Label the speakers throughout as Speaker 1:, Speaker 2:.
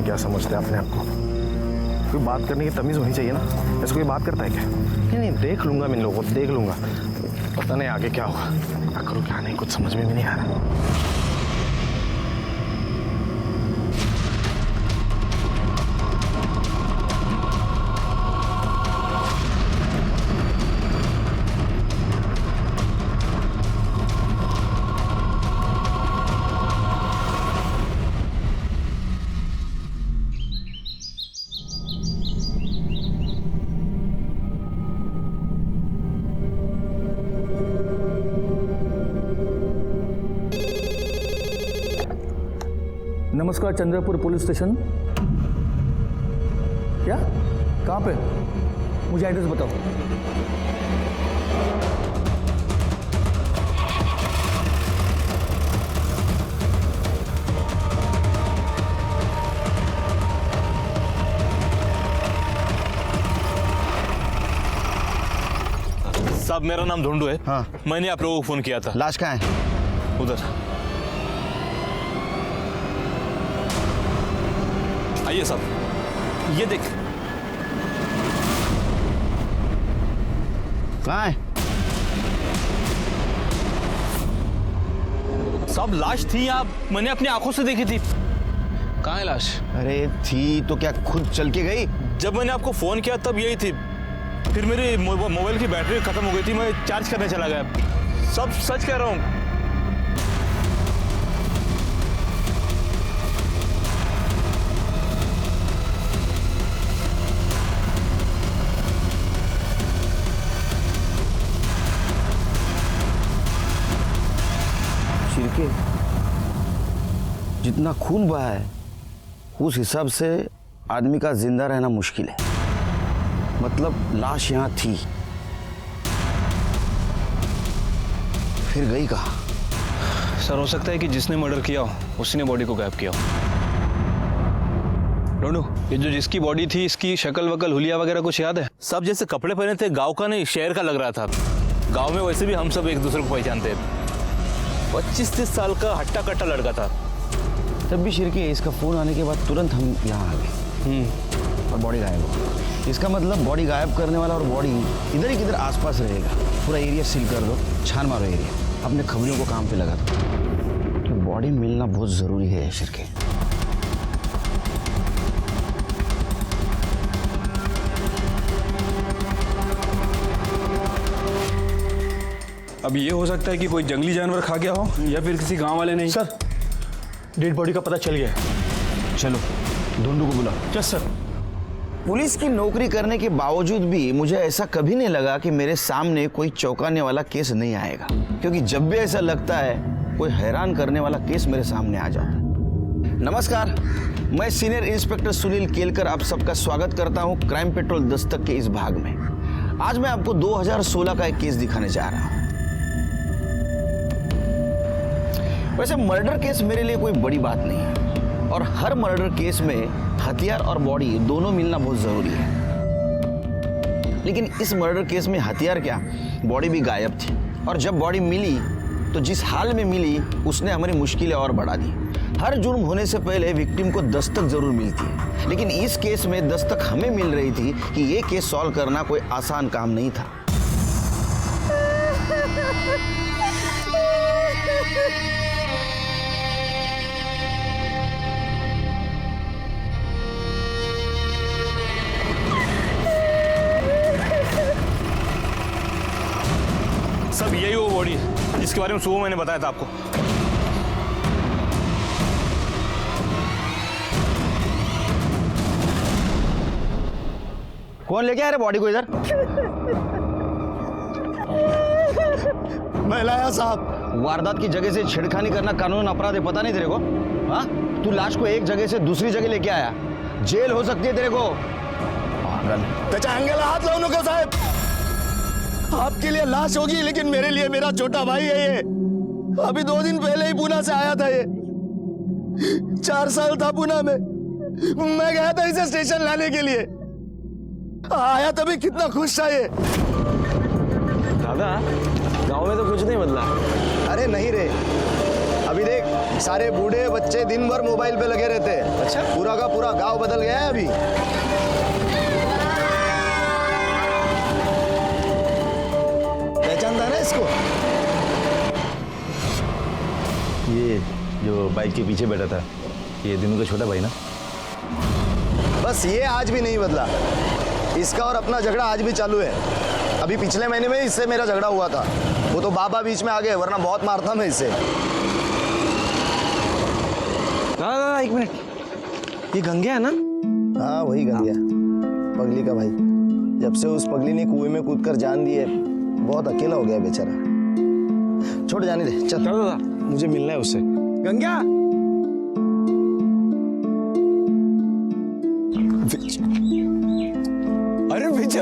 Speaker 1: क्या समझते हैं अपने आप को? कोई बात करने की तमीज होनी चाहिए ना। ऐसे कोई बात करता है क्या? नहीं, देख लूंगा मैं इन लोगों को, देख लूंगा। पता नहीं आगे क्या होगा, क्या करूँ क्या नहीं, कुछ समझ में भी नहीं आ रहा।
Speaker 2: नमस्कार, चंद्रपुर पुलिस स्टेशन। क्या? कहाँ पे? मुझे एड्रेस बताओ।
Speaker 3: साहब, मेरा नाम ढूंढू है।
Speaker 4: हाँ।
Speaker 3: मैंने आप लोगों को फोन किया था।
Speaker 4: लाश कहाँ है?
Speaker 3: उधर आइए साहब, ये देख।
Speaker 4: कहाँ है?
Speaker 3: साहब, लाश थी यहाँ, मैंने अपनी आंखों से देखी थी।
Speaker 4: कहाँ है लाश? अरे थी तो क्या खुद चल के गई?
Speaker 3: जब मैंने आपको फोन किया तब यही थी। फिर मेरी मोबाइल की बैटरी खत्म हो गई थी, मैं चार्ज करने चला गया। सब सच कह रहा हूँ।
Speaker 4: शिरके, जितना खून बहा है उस हिसाब से आदमी का जिंदा रहना मुश्किल है। मतलब लाश यहाँ थी, फिर गई कहाँ?
Speaker 5: सर, हो सकता है कि जिसने मर्डर किया हो उसी ने बॉडी को गायब किया हो। ढूंढू, ये जो जिसकी बॉडी थी, इसकी शक्ल वकल हुलिया वगैरह कुछ याद है?
Speaker 3: सब जैसे कपड़े पहने थे, गांव का नहीं शहर का लग रहा था। गांव में वैसे भी हम सब एक दूसरे को पहचानते हैं। 25-30 साल का हट्टा कट्टा लड़का था।
Speaker 4: तब भी शिरके, इसका फोन आने के बाद तुरंत हम यहाँ आ गए और बॉडी गायब हो। इसका मतलब बॉडी गायब करने वाला और बॉडी इधर ही किधर आसपास रहेगा। पूरा एरिया सील कर दो, छान मारो एरिया, अपने खबरियों को काम पे लगा दो। तो बॉडी मिलना बहुत जरूरी है शिरके।
Speaker 5: अब ये हो सकता है कि कोई जंगली जानवर खा गया हो या फिर किसी गांव वाले ने।
Speaker 1: सर, डेड बॉडी का पता चल गया है।
Speaker 4: चलो ढूंढू को बुलाओ।
Speaker 1: Yes sir.
Speaker 4: पुलिस की नौकरी करने के बावजूद भी मुझे ऐसा कभी नहीं लगा कि मेरे सामने कोई चौंकाने वाला केस नहीं आएगा, क्योंकि जब भी ऐसा लगता है कोई हैरान करने वाला केस मेरे सामने आ जाता है। नमस्कार, मैं सीनियर इंस्पेक्टर सुनील केलकर आप सबका स्वागत करता हूं क्राइम पेट्रोल दस्तक के इस भाग में। आज मैं आपको 2016 का एक केस दिखाने जा रहा हूं। वैसे मर्डर केस मेरे लिए कोई बड़ी बात नहीं है और हर मर्डर केस में हथियार और बॉडी दोनों मिलना बहुत जरूरी है। लेकिन इस मर्डर केस में हथियार क्या, बॉडी भी गायब थी। और जब बॉडी मिली तो जिस हाल में मिली उसने हमारी मुश्किलें और बढ़ा दी। हर जुर्म होने से पहले विक्टिम को दस्तक जरूर मिलती है, लेकिन इस केस में दस्तक हमें मिल रही थी कि ये केस सॉल्व करना कोई आसान काम नहीं था।
Speaker 3: सब यही वो बॉडी है जिसके बारे में सुबह मैंने बताया था आपको।
Speaker 4: कौन लेके आ रहे बॉडी को इधर?
Speaker 1: मैं लाया साहब।
Speaker 4: वारदात की जगह से छेड़खानी करना कानून अपराध है, पता नहीं तेरे को? हाँ, तू लाश को एक जगह से दूसरी जगह लेके आया, जेल हो सकती है तेरे को। पागल।
Speaker 1: त्याच्या अंगाला हात लावू नको साहेब। आपके लिए लाश होगी लेकिन मेरे लिए मेरा छोटा भाई है ये। अभी 2 दिन पहले ही पुणे से आया था ये। 4 साल था पुणे में। मैं गया था इसे स्टेशन लाने के लिए, आया तभी कितना खुश था ये।
Speaker 5: दादा, गांव में तो कुछ नहीं बदला।
Speaker 1: अरे नहीं रे, अभी देख सारे बूढ़े बच्चे दिन भर मोबाइल पे लगे रहते हैं।
Speaker 4: अच्छा?
Speaker 1: पूरा का पूरा गांव बदल गया है अभी। पहचानता ना इसको?
Speaker 6: ये जो बाइक के पीछे बैठा था, ये दिनू का छोटा भाई ना?
Speaker 1: बस ये आज भी नहीं बदला। इसका और अपना झगड़ा आज भी चालू है। अभी पिछले महीने में इससे मेरा झगड़ा हुआ था। वो तो बाबा बीच में आ गए, वरना बहुत मारता मैं इससे।
Speaker 4: दादा एक मिनट, ये गंगे है ना?
Speaker 1: हाँ वही गंगिया, पगली का भाई। जब से उस पगली ने कुएं में कूदकर जान दी है, बहुत अकेला हो गया बेचारा। छोड़ जाने दे, चल।
Speaker 4: दादा मुझे मिलना है उससे। गंगा
Speaker 1: अरे विजय,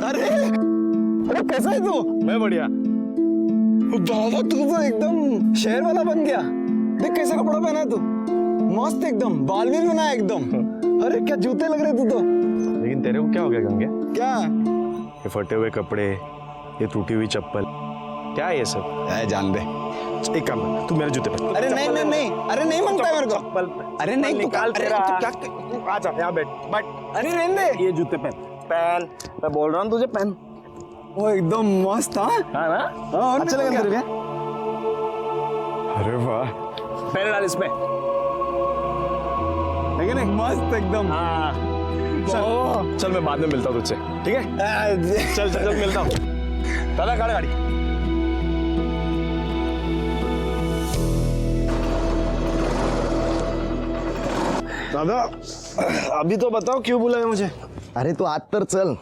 Speaker 1: अरे कैसा है तू?
Speaker 6: मैं बढ़िया।
Speaker 1: बाबा तू तो एकदम शहर वाला बन गया। देख कैसा कपड़ा पहना है तू, मस्त एकदम, बाल भी बनाया एकदम। अरे क्या जूते लग रहे तू तो।
Speaker 6: लेकिन तेरे को क्या हो गया गंगे?
Speaker 1: क्या?
Speaker 6: ये फटे हुए कपड़े, ये टूटी हुई चप्पल, क्या है ये सब?
Speaker 1: जान दे।
Speaker 6: एक काम कर, तू मेरे जूते पहन।
Speaker 1: अरे नहीं नहीं नहीं, अरे नहीं मनता है मेरे को। अरे नहीं, तू
Speaker 6: निकाल
Speaker 1: अरे
Speaker 6: तेरा।
Speaker 1: तू क्या?
Speaker 6: तू आ जा यहाँ बैठ।
Speaker 1: अरे रहने दे।
Speaker 6: ये जूते पहन, पहन। मैं बोल रहा हूँ तुझे पहन।
Speaker 1: वो एकदम मस्त। हाँ
Speaker 6: हाँ ना?
Speaker 1: हाँ, अच्छा लगा तेरे को?
Speaker 6: अरे वाह, पहन डाल इसमें। ठीक है नहीं?
Speaker 1: मस्त एकदम।
Speaker 6: हाँ चल, चल मैं बाद में मिलता हूँ तुझसे, ठीक है? चल चल चल मिलता हूँ। दादा काढ़ गाड़ी। दादा अभी तो बताओ क्यों बुलाया मुझे?
Speaker 1: अरे तो आज तर चल,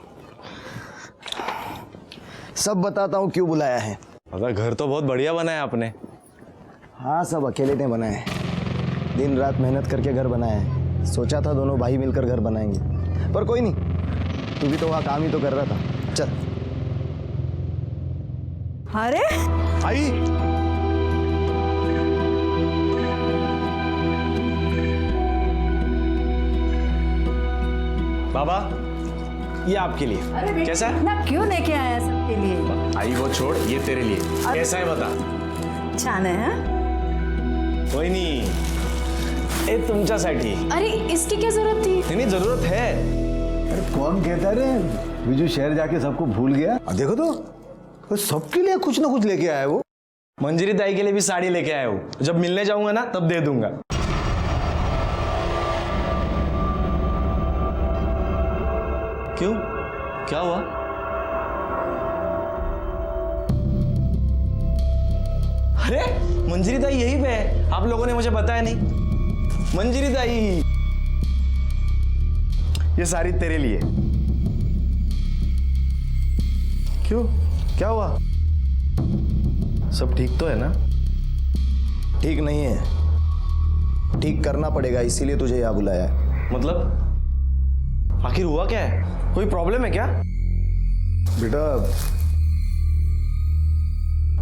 Speaker 1: सब बताता हूँ क्यों बुलाया है।
Speaker 6: दादा घर तो बहुत बढ़िया बनाया आपने।
Speaker 1: हाँ सब अकेले ने बनाया है, दिन रात मेहनत करके घर बनाया है। सोचा था दोनों भाई मिलकर घर बनाएंगे, पर कोई नहीं, तू भी तो वहाँ काम ही तो कर रहा था। चल।
Speaker 7: अरे
Speaker 6: आई बाबा, ये आपके लिए।
Speaker 7: अरे बेटा,
Speaker 6: कैसा है?
Speaker 7: इतना क्यों लेके आया सबके लिए?
Speaker 6: आई वो छोड़, ये तेरे लिए। कैसा है बता?
Speaker 7: छान आहे हा?
Speaker 6: कोई नहीं, ए तुमच्यासाठी।
Speaker 7: अरे इसकी क्या जरूरत थी?
Speaker 6: नहीं जरूरत है।
Speaker 2: अरे कौन कहता रे विजू शहर जाके सबको भूल गया? देखो तो सबके लिए कुछ ना कुछ लेके आया वो।
Speaker 6: मंजरी दाई के लिए भी साड़ी लेके आया हूँ, जब मिलने जाऊंगा ना तब दे दूंगा। क्यों, क्या हुआ? अरे मंजरी दाई यहीं पे है, आप लोगों ने मुझे बताया नहीं। मंजरी दाई, ये साड़ी तेरे लिए। क्यों, क्या हुआ? सब ठीक तो है ना?
Speaker 1: ठीक नहीं है, ठीक करना पड़ेगा, इसीलिए तुझे यहाँ बुलाया है।
Speaker 6: मतलब आखिर हुआ क्या है? कोई प्रॉब्लम है क्या?
Speaker 2: बेटा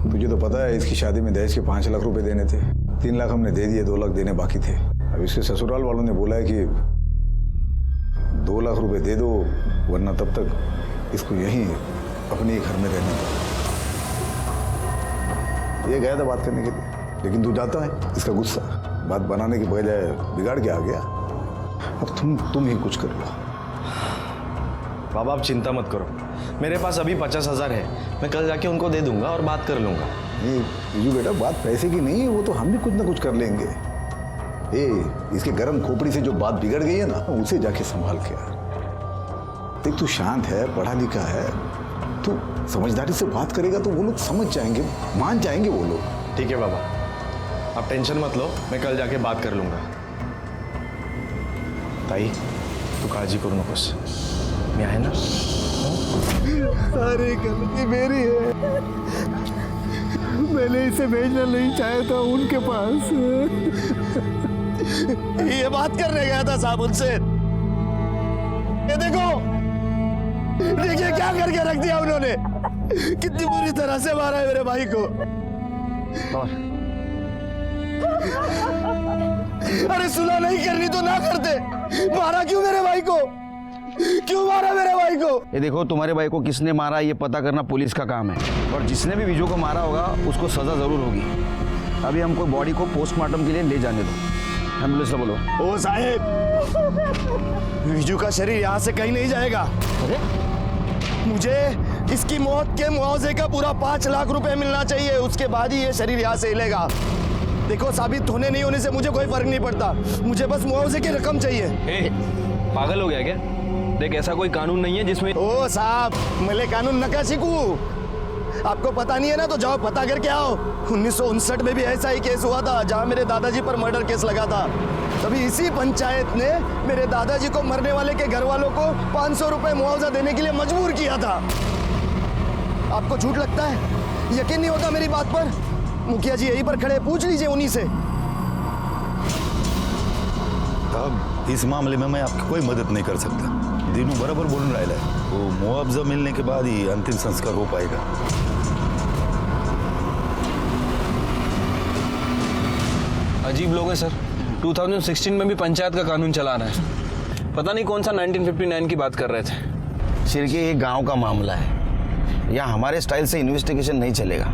Speaker 2: तुझे तो पता है इसकी शादी में दहेज के 5 लाख रुपए देने थे। 3 लाख हमने दे दिए, 2 लाख देने बाकी थे। अब इसके ससुराल वालों ने बोला है कि 2 लाख रुपए दे दो, वरना तब तक इसको यहीं अपने ही घर में रहने दो। ये गया था बात करने के लिए, लेकिन तू जाता है, इसका गुस्सा बात बनाने के बजाय बिगाड़ के आ गया। अब तुम ही कुछ कर लो।
Speaker 6: बाबा आप चिंता मत करो, मेरे पास अभी 50,000 है, मैं कल जाके उनको दे दूंगा और बात कर लूंगा।
Speaker 2: नहीं बिजू बेटा, बात पैसे की नहीं है, वो तो हम भी कुछ ना कुछ कर लेंगे। इसके गर्म खोपड़ी से जो बात बिगड़ गई है ना, उसे जाके संभाल के आ। देख तू शांत है, पढ़ा लिखा है, तू समझदारी से बात करेगा तो वो लोग समझ जाएंगे, मान जाएंगे वो लोग।
Speaker 6: ठीक है बाबा, आप टेंशन मत लो, मैं कल जाके बात कर लूंगा। ताई तू काळजी करू नकोस, मी आहे ना?
Speaker 1: सारी गलती मेरी है, मैंने इसे भेजना नहीं चाहा था उनके पास। ये बात करने गया था साहब उनसे। ये देखो, देखिए क्या करके रख दिया उन्होंने, कितनी बुरी तरह से मारा है मेरे भाई को। अरे सुलह नहीं करनी तो ना करते, मारा क्यों मेरे भाई को? क्यों मारा मेरे भाई को?
Speaker 4: ये देखो, तुम्हारे भाई को किसने मारा ये पता करना पुलिस का काम है, और जिसने भी विजू को मारा होगा उसको सजा जरूर होगी। अभी हमको बॉडी को पोस्टमार्टम के लिए ले जाने दो। एम्बुलेंस बोलो।
Speaker 1: ओ साहेब, विजू का शरीर यहाँ से कहीं नहीं जाएगा। मुझे इसकी मौत के मुआवजे का पूरा 5 लाख रुपए मिलना चाहिए, उसके बाद ही ये शरीर यहाँ से हिलेगा। देखो, साबित होने नहीं होने से मुझे कोई फर्क नहीं पड़ता, मुझे बस मुआवजे की रकम चाहिए।
Speaker 5: पागल हो गया क्या? देख, ऐसा कोई कानून नहीं है जिसमें।
Speaker 1: ओ साहब, मैं कानून नका सीखूं। आपको पता नहीं है ना, तो जाओ पता करके आओ। 1959 में भी ऐसा ही केस हुआ था, जहां मेरे दादाजी पर मर्डर केस लगा था। तभी इसी पंचायत ने मेरे दादाजी को मरने वाले के घर वालों को 500 रुपए मुआवजा देने के लिए मजबूर किया था। आपको झूठ लगता है? यकीन नहीं होता मेरी बात पर? मुखिया जी यहीं पर खड़े, पूछ लीजिए उन्हीं से।
Speaker 8: अब इस मामले में मैं आपकी कोई मदद नहीं कर सकता। दीनू बराबर बोल रहा है, वो मुआवजा मिलने के बाद ही अंतिम संस्कार हो पाएगा।
Speaker 5: अजीब लोग हैं सर। 2016 में भी पंचायत का कानून चला रहा है। पता नहीं कौन सा 1959 की बात कर रहे थे।
Speaker 4: शिरके, ये गांव का मामला है, यहाँ हमारे स्टाइल से इन्वेस्टिगेशन नहीं चलेगा।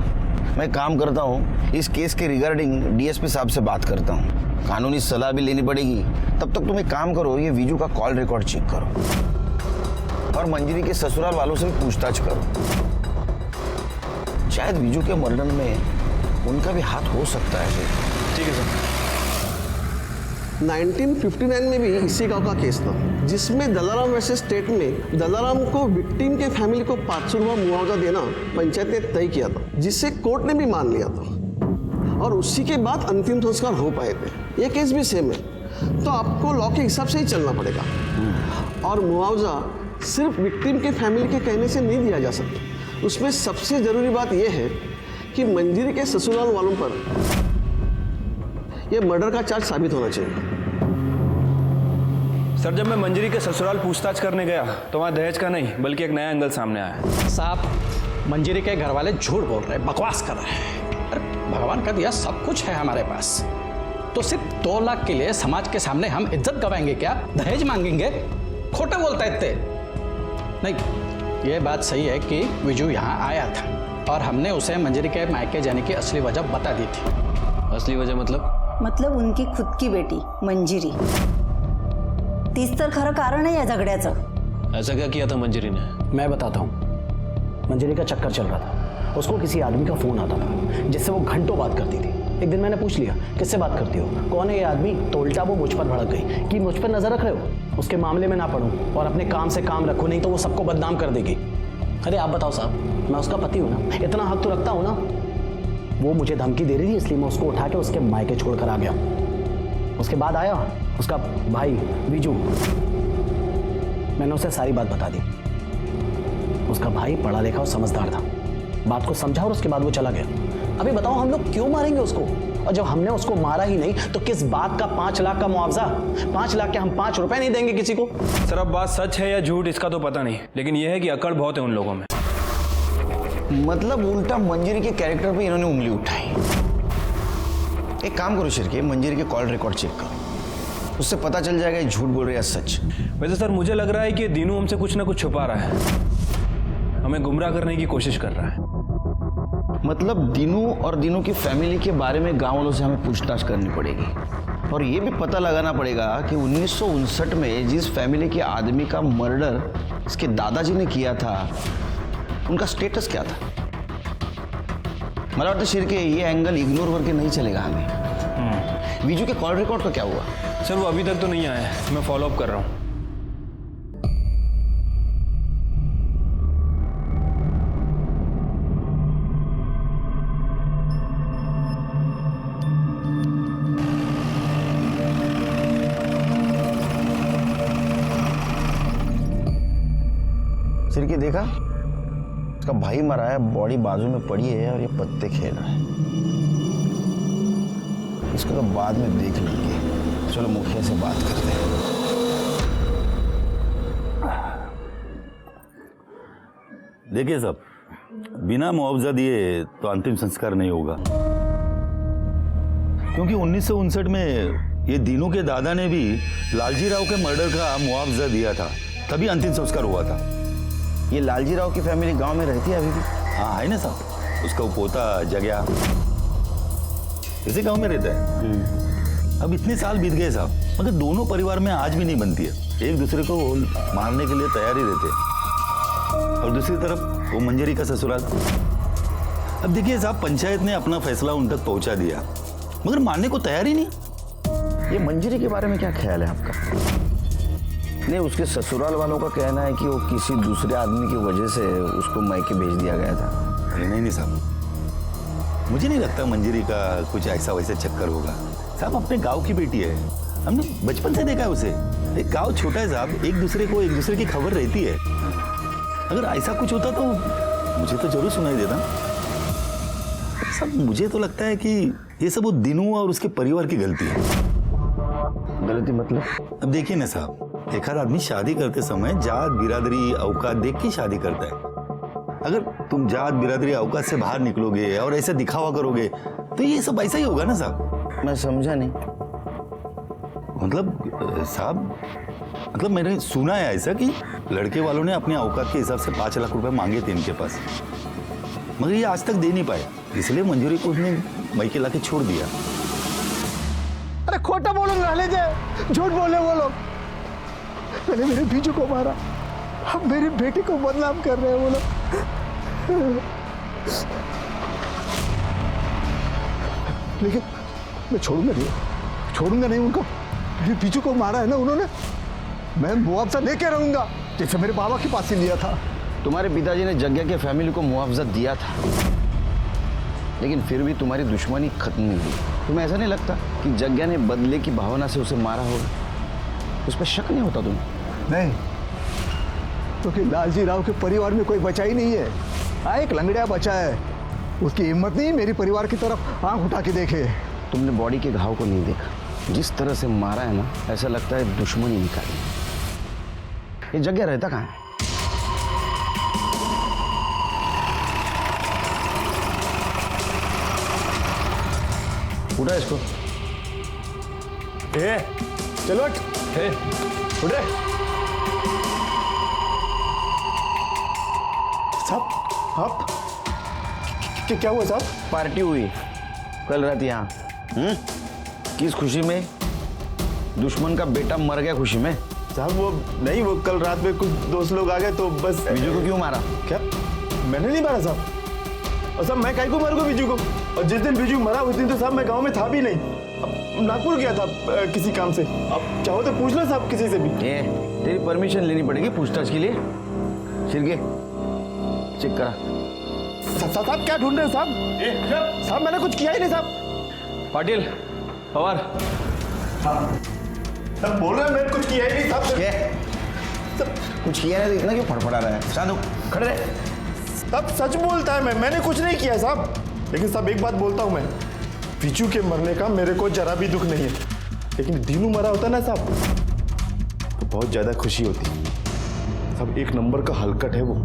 Speaker 4: मैं काम करता हूँ, इस केस के रिगार्डिंग डीएसपी साहब से बात करता हूँ, कानूनी सलाह भी लेनी पड़ेगी। तब तक तुम एक काम करो, ये विजू का कॉल रिकॉर्ड चेक करो और मंजरी के ससुराल वालों से भी पूछताछ करो। शायद विजू के मर्डर में उनका भी हाथ हो सकता है।
Speaker 5: ठीक है सर।
Speaker 9: 1959 में भी इसी गांव का केस था, जिसमें दलाराम वर्सेस स्टेट में दलाराम को विक्टिम के फैमिली को 500 रुपया मुआवजा देना पंचायत ने तय किया था, जिसे कोर्ट ने भी मान लिया था और उसी के बाद अंतिम संस्कार हो पाए थे। ये केस भी सेम है, तो आपको लॉ के हिसाब से ही चलना पड़ेगा और मुआवजा सिर्फ विक्टिम के फैमिली के कहने से नहीं दिया जा सकता। उसमें सबसे जरूरी बात यह है कि मंजरी के ससुराल वालों पर यह मर्डर का चार्ज साबित होना चाहिए।
Speaker 5: सर, जब मैं मंजरी के ससुराल पूछताछ करने गया तो वहाँ दहेज का नहीं बल्कि एक नया एंगल सामने आया।
Speaker 10: साहब, मंजरी के घर वाले झूठ बोल रहे हैं, बकवास कर रहे हैं। अरे भगवान का दिया सब कुछ है हमारे पास, तो सिर्फ 2 लाख के लिए समाज के सामने हम इज्जत गवाएंगे क्या? दहेज मांगेंगे? खोटे बोलता है इतने। नहीं, ये बात सही है कि विजू यहाँ आया था और हमने उसे मंजरी के मायके जाने की असली वजह बता दी थी।
Speaker 5: असली वजह
Speaker 7: मतलब उनकी खुद की बेटी मंजिरी। तीच तर खरं कारण आहे या झगड्याचं।
Speaker 5: ऐसा क्या किया था मंजरी ने?
Speaker 10: मैं बताता हूँ। मंजरी का चक्कर चल रहा था, उसको किसी आदमी का फोन आता था जिससे वो घंटों बात करती थी। एक दिन मैंने पूछ लिया, किससे बात करती हो, कौन है ये आदमी? तो उल्टा वो मुझ पर भड़क गई कि मुझ पर नजर रख रहे हो, उसके मामले में ना पढ़ूं और अपने काम से काम रखो, नहीं तो वो सबको बदनाम कर देगी। अरे आप बताओ साहब, मैं उसका पति हूँ ना, इतना हक तो रखता हूँ ना। वो मुझे धमकी दे रही थी, इसलिए मैं उसको उठा के उसके मायके छोड़कर आ गया। उसके बाद आया उसका भाई विजू, मैंने उसे सारी बात बता दी। उसका भाई पढ़ा लिखा और समझदार था, बात को समझा और उसके बाद वो चला गया। अभी बताओ हम लोग क्यों मारेंगे उसको? और जब हमने उसको मारा ही नहीं तो किस बात का 5 लाख का मुआवजा? 5 लाख के हम 5 रुपए नहीं देंगे किसी को।
Speaker 5: सर, अब बात सच है या झूठ इसका तो पता नहीं, लेकिन यह है कि अकड़ बहुत है उन लोगों में।
Speaker 4: मतलब उल्टा मंजरी के कैरेक्टर पे इन्होंने उंगली उठाई। एक काम करो शिरके, मंजरी के कॉल रिकॉर्ड चेक करो, उससे पता चल जाएगा ये झूठ बोल रहे हैं सच।
Speaker 5: वैसे सर, मुझे लग रहा है कि दीनू हमसे कुछ ना कुछ छुपा रहा है, हमें गुमराह करने की कोशिश कर रहा है।
Speaker 4: मतलब दीनू और दीनू की फैमिली के बारे में गांव वालों से हमें पूछताछ करनी पड़ेगी और ये भी पता लगाना पड़ेगा कि 1959 में जिस फैमिली के आदमी का मर्डर इसके दादाजी ने किया था, उनका स्टेटस क्या था। मला वाटतं शिरके, ये एंगल इग्नोर करके नहीं चलेगा हमें। विजू के कॉल रिकॉर्ड का क्या हुआ?
Speaker 5: सर, वो अभी तक तो नहीं आया है, मैं फॉलो अप कर रहा हूँ।
Speaker 4: सिरके देखा, उसका भाई मरा है, बॉडी बाजू में पड़ी है और ये पत्ते खेल रहा है। इसको तो बाद में देख लेंगे। चलो मुखिया से बात करते हैं।
Speaker 8: देखिए साहब, बिना मुआवजा दिए तो अंतिम संस्कार नहीं होगा, क्योंकि 1959 में ये दीनू के दादा ने भी लालजी राव के मर्डर का मुआवजा दिया था, तभी अंतिम संस्कार हुआ था।
Speaker 4: ये लालजी राव की फैमिली गांव में रहती है अभी भी?
Speaker 8: हाँ है ना साहब, उसका पोता जगया। इसी गांव में रहता है। अब इतने साल बीत गए साहब, मगर दोनों परिवार में आज भी नहीं बनती है। एक दूसरे को मारने के लिए तैयार ही रहते हैं। और दूसरी तरफ वो मंजरी का ससुराल। अब देखिए साहब, पंचायत ने अपना फैसला उन तक पहुंचा दिया, मगर मानने को तैयार ही नहीं।
Speaker 4: ये मंजरी के बारे में क्या ख्याल है आपका? नहीं, उसके ससुराल वालों का कहना है कि वो किसी दूसरे आदमी की वजह से उसको मायके भेज दिया गया था।
Speaker 8: अरे नहीं साहब, मुझे नहीं लगता मंजरी का कुछ ऐसा वैसा चक्कर होगा। साहब अपने गांव की बेटी है, हमने बचपन से देखा है उसे। एक गांव छोटा है साहब, एक दूसरे की खबर रहती है। अगर ऐसा कुछ होता तो मुझे तो जरूर सुनाई देता। साहब मुझे तो लगता है कि ये सब वो दिनू और उसके परिवार की गलती है।
Speaker 4: गलती मतलब?
Speaker 8: अब देखिए ना साहब, एक आध आदमी शादी करते समय जात बिरादरी औकात देख के शादी करता है। अगर तुम जात बिरादरी औकात से बाहर निकलोगे और ऐसे दिखावा करोगे तो ये सब ऐसा ही होगा ना साहब।
Speaker 4: मैं समझा नहीं।
Speaker 8: मतलब साहब, मतलब मैंने सुना है ऐसा कि लड़के वालों ने अपने औकात के हिसाब से 5 लाख रुपए मांगे थे इनके पास, मगर ये आज तक दे नहीं पाए, इसलिए मंजूरी को उसने मायके लाके छोड़ दिया।
Speaker 1: अरे खोटा बोलूंगा ले जाए, झूठ बोले वो लोग। मैंने मेरे बीजू को मारा, अब मेरी बेटी को बदनाम कर रहे हैं वो लोग। लेकिन मैं छोड़ूंगा नहीं उनको। मेरे बीजू को मारा है ना उन्होंने, मैं मुआवजा लेके रहूंगा, जैसे मेरे बाबा के पास से लिया था।
Speaker 4: तुम्हारे पिताजी ने जग्गा के फैमिली को मुआवजा दिया था, लेकिन फिर भी तुम्हारी दुश्मनी खत्म नहीं हुई। तुम्हें ऐसा नहीं लगता कि जग्गा ने बदले की भावना से उसे मारा होगा? उस पर शक नहीं होता तुम्हें?
Speaker 1: नहीं, क्योंकि लालजी राव के परिवार में कोई बचा ही नहीं है। एक लंगड़िया बचा है, उसकी हिम्मत नहीं मेरी परिवार की तरफ आंख उठा के देखे।
Speaker 4: तुमने बॉडी के घाव को नहीं देखा, जिस तरह से मारा है ना, ऐसा लगता है दुश्मनी निकाली। ये जग्गा रहता कहाँ है? उठा इसको।
Speaker 1: चलो उठ रे। साहब आप क्या हुआ साहब?
Speaker 4: पार्टी हुई कल रात यहाँ। किस खुशी में? दुश्मन का बेटा मर गया खुशी में।
Speaker 1: साहब वो नहीं, वो कल रात में कुछ दोस्त लोग आ गए तो बस।
Speaker 4: बीजू को क्यों मारा?
Speaker 1: क्या मैंने नहीं मारा साहब? और साहब मैं काहे को मारूंगा बीजू को? और जिस दिन बीजू मरा उस दिन तो साहब मैं गांव में था भी नहीं, नागपुर गया था किसी काम से। अब चाहो तो पूछ लो साहब किसी से भी।
Speaker 4: तेरी परमिशन लेनी पड़ेगी पूछताछ के लिए। शिरके चेक करा।
Speaker 1: साहब क्या ढूंढ रहे हैं साहब? साहब मैंने कुछ किया ही नहीं साहब।
Speaker 5: पाटिल पवार
Speaker 1: साहब बोल रहे हैं मैंने कुछ किया ही नहीं साहब।
Speaker 4: कुछ किया नहीं तो इतना क्यों फड़फड़ा रहा है? साधु खड़े रहे।
Speaker 1: साहब सच बोलता है, मैंने कुछ नहीं किया साहब। लेकिन साहब एक बात बोलता हूँ मैं, बीजू के मरने का मेरे को जरा भी दुख नहीं है, लेकिन दीनू मरा होता ना साहब तो बहुत ज्यादा खुशी होती। साहब एक नंबर का हलकट है वो।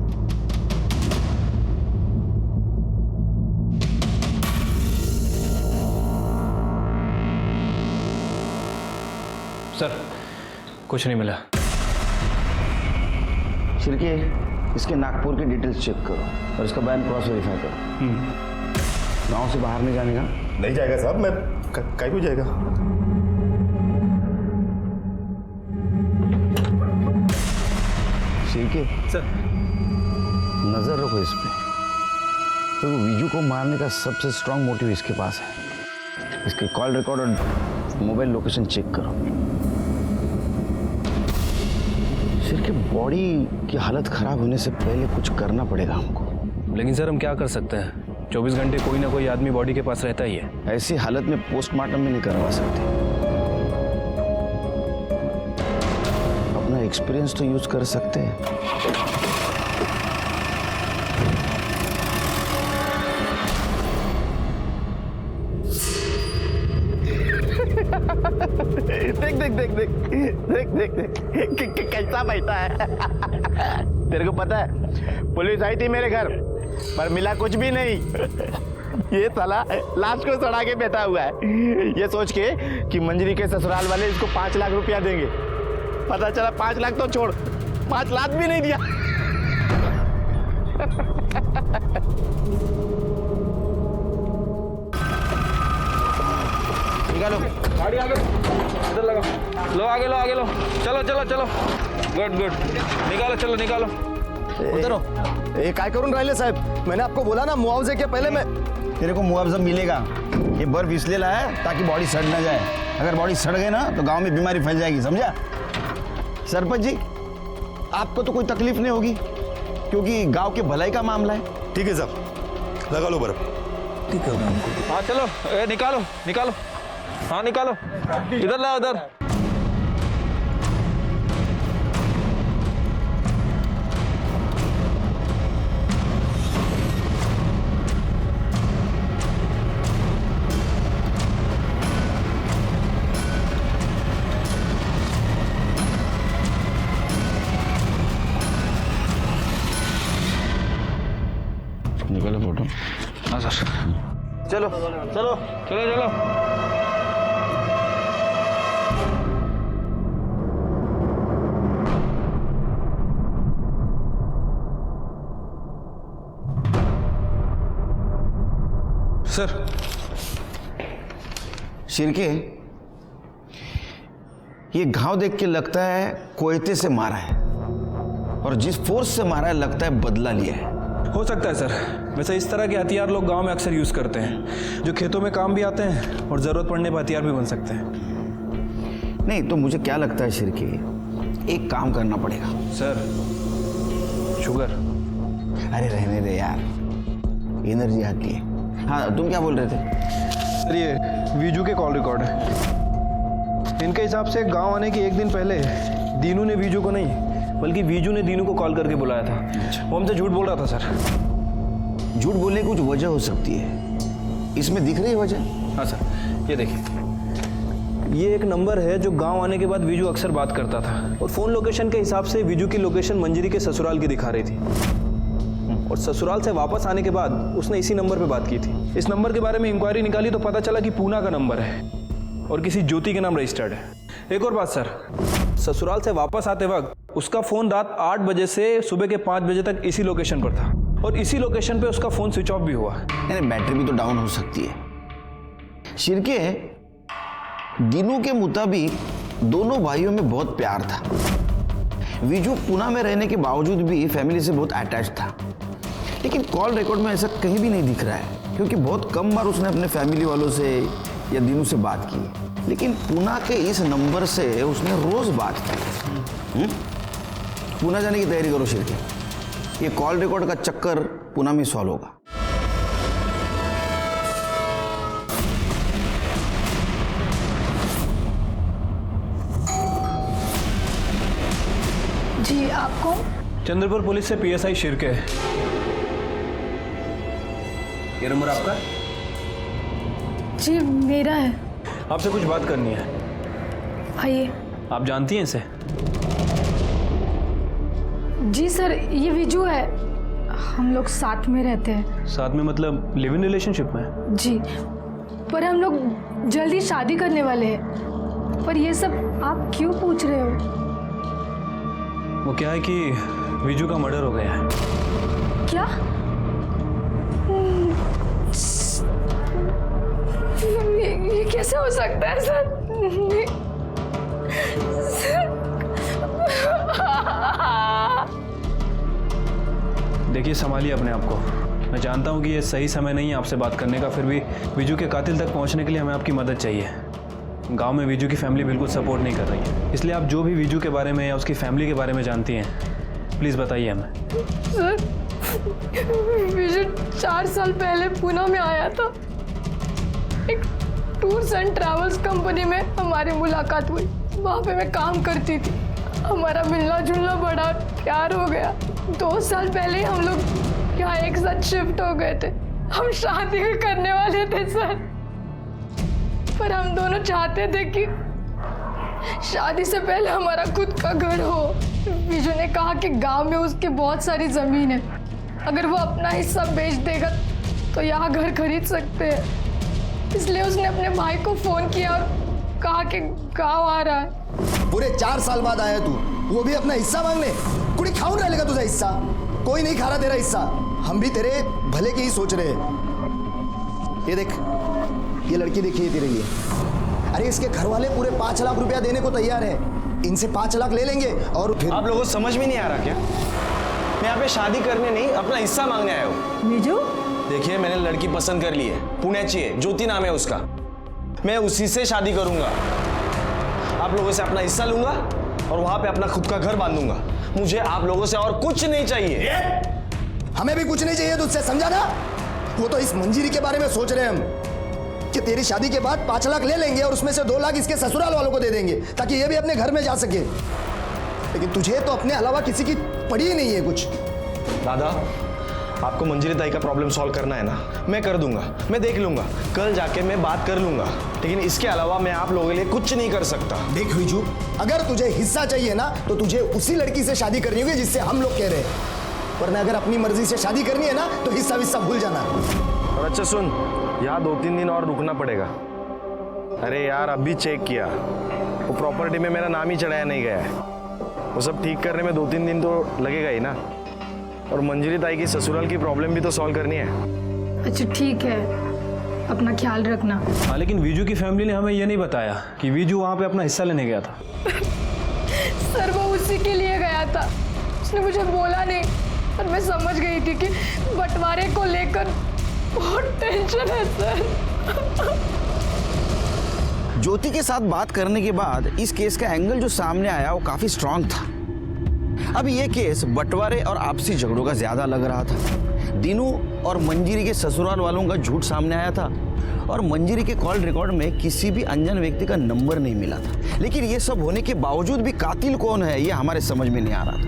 Speaker 5: सर कुछ नहीं मिला।
Speaker 4: शिरके इसके नागपुर की डिटेल्स चेक करो और इसका बयान क्रॉस वेरीफाई करो। गांव से बाहर नहीं जाने का।
Speaker 1: नहीं जाएगा साहब, मैं काहे को जाएगा?
Speaker 4: शिरके
Speaker 5: सर
Speaker 4: नजर रखो इस पे, तो विजू को मारने का सबसे स्ट्रांग मोटिव इसके पास है। इसके कॉल रिकॉर्ड और मोबाइल लोकेशन चेक करो। सिर के बॉडी की हालत खराब होने से पहले कुछ करना पड़ेगा हमको।
Speaker 5: लेकिन सर हम क्या कर सकते हैं? 24 घंटे कोई ना कोई आदमी बॉडी के पास रहता ही है।
Speaker 4: ऐसी हालत में पोस्टमार्टम भी नहीं करवा सकते। अपना एक्सपीरियंस तो यूज कर सकते हैं।
Speaker 1: देख देख देख देख देख देख देख कैसा बैठा है। तेरे को पता है पुलिस आई थी मेरे घर पर मिला कुछ भी नहीं। ये साला लाश को सड़ा के बैठा हुआ है, ये सोच के कि मंजरी के ससुराल वाले इसको 5 लाख रुपया देंगे। पता चला 5 लाख तो छोड़, 5 लाख भी नहीं दिया।
Speaker 4: निकालो
Speaker 5: गाड़ी आगे इधर लगा, लो आगे लो, आगे लो, चलो चलो चलो, गुड गुड, निकालो चलो निकालो।
Speaker 1: उतरो। ये काय करून राहिले साहेब? मैंने आपको बोला ना मुआवजे के पहले मैं।
Speaker 4: तेरे को मुआवजा मिलेगा। ये बर्फ इसलिए लाया है ताकि बॉडी सड़ ना जाए। अगर बॉडी सड़ गई ना तो गांव में बीमारी फैल जाएगी, समझा? सरपंच जी, आपको तो कोई तकलीफ नहीं होगी क्योंकि गांव के भलाई का मामला है।
Speaker 8: ठीक है साहब, लगा लो बर्फ। ठीक है हमको।
Speaker 5: हाँ चलो, निकालो निकालो, हाँ निकालो, इधर लाओ इधर।
Speaker 4: निकालो फोटो।
Speaker 5: हाँ सर,
Speaker 4: चलो चलो
Speaker 5: चलो चलो। सर,
Speaker 4: शिरके, ये घाव देख के लगता है कोयते से मारा है और जिस फोर्स से मारा है लगता है बदला लिया है।
Speaker 5: हो सकता है सर। वैसे इस तरह के हथियार लोग गांव में अक्सर यूज करते हैं, जो खेतों में काम भी आते हैं और जरूरत पड़ने पर हथियार भी बन सकते हैं।
Speaker 4: नहीं तो मुझे क्या लगता है शिरके, एक काम करना पड़ेगा।
Speaker 5: Sir, sugar.
Speaker 4: अरे रहने दे यार, एनर्जी आती है। हाँ तुम क्या बोल रहे थे?
Speaker 5: सर ये वीजू के कॉल रिकॉर्ड है। इनके हिसाब से गांव आने के एक दिन पहले दीनू ने वीजू को नहीं बल्कि वीजू ने दीनू को कॉल करके बुलाया था। वो हमसे झूठ बोल रहा था सर।
Speaker 4: झूठ बोलने की कुछ वजह हो सकती है, इसमें दिख रही है वजह?
Speaker 5: हाँ सर, ये देखिए, ये एक नंबर है जो गांव आने के बाद वीजू अक्सर बात करता था और फोन लोकेशन के हिसाब से वीजू की लोकेशन मंजरी के ससुराल की दिखा रही थी और ससुराल से वापस आने के बाद उसने इसी नंबर पे बात की थी। इस नंबर के बारे में इंक्वायरी निकाली तो पता चला कि पूना का नंबर है और किसी ज्योति के नाम रजिस्टर्ड है। एक और बात सर, ससुराल से वापस आते वक्त उसका फोन रात 8 बजे से सुबह के 5 बजे तक इसी लोकेशन पर था और इसी लोकेशन पे उसका फोन स्विच ऑफ भी हुआ।
Speaker 4: यानी बैटरी भी तो डाउन हो सकती है। शिरके, दीनू के मुताबिक दोनों भाइयों में बहुत प्यार था। वीजू पुणे में रहने के बावजूद भी फैमिली से बहुत अटैच था, लेकिन कॉल रिकॉर्ड में ऐसा कहीं भी नहीं दिख रहा है क्योंकि बहुत कम बार उसने अपने फैमिली वालों से या दीनू से बात की। लेकिन पुणे के इस नंबर से उसने रोज बात की। पुणे जाने की तैयारी करो शिरके, ये कॉल रिकॉर्ड का चक्कर पुणे में सॉल्व होगा।
Speaker 11: जी आप कौन?
Speaker 5: चंद्रपुर पुलिस से PSI शिरके। ये नंबर आपका?
Speaker 11: जी मेरा है।
Speaker 5: आपसे कुछ बात करनी है।
Speaker 11: आइए।
Speaker 5: आप जानती हैं इसे?
Speaker 11: जी सर, ये विजू है, हम लोग साथ में रहते हैं।
Speaker 5: साथ में मतलब लिव इन रिलेशनशिप में?
Speaker 11: जी, पर हम लोग जल्दी शादी करने वाले हैं। पर ये सब आप क्यों पूछ रहे हो?
Speaker 5: वो क्या है कि विजू का मर्डर हो गया है।
Speaker 11: क्या? ये कैसे हो सकता है सर?
Speaker 5: देखिए, संभालिए अपने आप को। मैं जानता हूँ कि ये सही समय नहीं है आपसे बात करने का, फिर भी विजू के कातिल तक पहुँचने के लिए हमें आपकी मदद चाहिए। गांव में विजू की फैमिली बिल्कुल सपोर्ट नहीं कर रही है, इसलिए आप जो भी विजू के बारे में या उसकी फैमिली के बारे में जानती हैं प्लीज़ बताइए हमें।
Speaker 11: सर, विजू 4 साल पहले पुणे में आया था। एक टूर्स एंड ट्रैवल्स कंपनी में हमारी मुलाकात हुई। वहाँ पे मैं काम करती थी, हमारा मिलना जुलना बड़ा प्यार हो गया। 2 साल पहले हम लोग यहाँ एक साथ शिफ्ट हो गए थे। हम शादी करने वाले थे सर, पर हम दोनों चाहते थे कि शादी से पहले हमारा खुद का घर हो। विजू ने कहा कि गांव में उसकी बहुत सारी जमीन है, अगर वो अपना हिस्सा बेच देगा तो यहाँ घर खरीद सकते हैं। इसलिए उसने अपने भाई को फोन किया और कहा कि गांव आ रहा है।
Speaker 1: पूरे 4 साल बाद आया तू, वो भी अपना हिस्सा मांगने? कुड़ी खाऊं रहेगा तुझा हिस्सा? कोई नहीं खा रहा तेरा हिस्सा, हम भी तेरे भले की ही सोच रहे हैं। ये देख, ये लड़की देखी है तेरे लिए, अरे इसके घर वाले पूरे 5 लाख रुपया देने को तैयार हैं। इनसे 5 लाख ले लेंगे और फिर
Speaker 6: आप लोगों को समझ में नहीं आ रहा क्या? मैं यहाँ पे शादी करने नहीं, अपना हिस्सा मांगने आया हूँ।
Speaker 7: विजू
Speaker 6: देखिए, मैंने लड़की पसंद कर ली है, पुण्याची है, ज्योति नाम है उसका। मैं उसी से शादी करूंगा। आप लोगों से अपना हिस्सा लूंगा और वहां पे अपना खुद का घर बांधूंगा। मुझे आप लोगों से और कुछ नहीं चाहिए।
Speaker 1: हमें भी कुछ नहीं चाहिए तुझसे, समझा ना? वो तो इस मंजीरी के बारे में सोच रहे हैं हम कि तेरी शादी के बाद 5 लाख ले लेंगे और उसमें से 2 लाख इसके ससुराल वालों को दे देंगे ताकि ये भी अपने घर में जा सके। लेकिन तुझे तो अपने अलावा किसी की पड़ी ही नहीं है कुछ।
Speaker 6: दादा, आपको मंजीरी ताई का प्रॉब्लम सॉल्व करना है ना, मैं कर दूंगा, मैं देख लूंगा, कल जाके मैं बात कर लूंगा। लेकिन इसके अलावा मैं आप लोगों के लिए कुछ नहीं कर सकता।
Speaker 1: देख विजू, अगर तुझे हिस्सा चाहिए ना तो तुझे उसी लड़की से शादी करनी होगी जिससे हम लोग कह रहे हैं, वरना अगर अपनी मर्जी से शादी करनी है ना तो हिस्सा विस्सा भूल जाना।
Speaker 6: और अच्छा सुन, यहाँ 2-3 दिन और रुकना पड़ेगा। अरे यार, अभी चेक किया, वो प्रॉपर्टी में मेरा नाम ही चढ़ाया नहीं गया है। वो सब ठीक करने में 2-3 दिन तो लगेगा ही ना। और मंजीरी ताई की ससुराल की प्रॉब्लम भी तो सॉल्व करनी है।
Speaker 11: अच्छा ठीक है, अपना ख्याल रखना।
Speaker 5: हाँ, लेकिन विजू की फैमिली ने हमें ये नहीं बताया कि विजू वहाँ पे अपना हिस्सा लेने गया था।
Speaker 11: सर वो उसी के लिए गया था, उसने मुझे बोला नहीं। और मैं समझ गई थी कि बंटवारे को लेकर बहुत टेंशन है सर।
Speaker 4: ज्योति के साथ बात करने के बाद इस केस का एंगल जो सामने आया वो काफी स्ट्रांग था। अब ये केस बंटवारे और आपसी झगड़ों का ज्यादा लग रहा था। दीनू और मंजीरी के ससुराल वालों का झूठ सामने आया था और मंजीरी के कॉल रिकॉर्ड में किसी भी अनजान व्यक्ति का नंबर नहीं मिला था। लेकिन ये सब होने के बावजूद भी कातिल कौन है ये हमारे समझ में नहीं आ रहा था।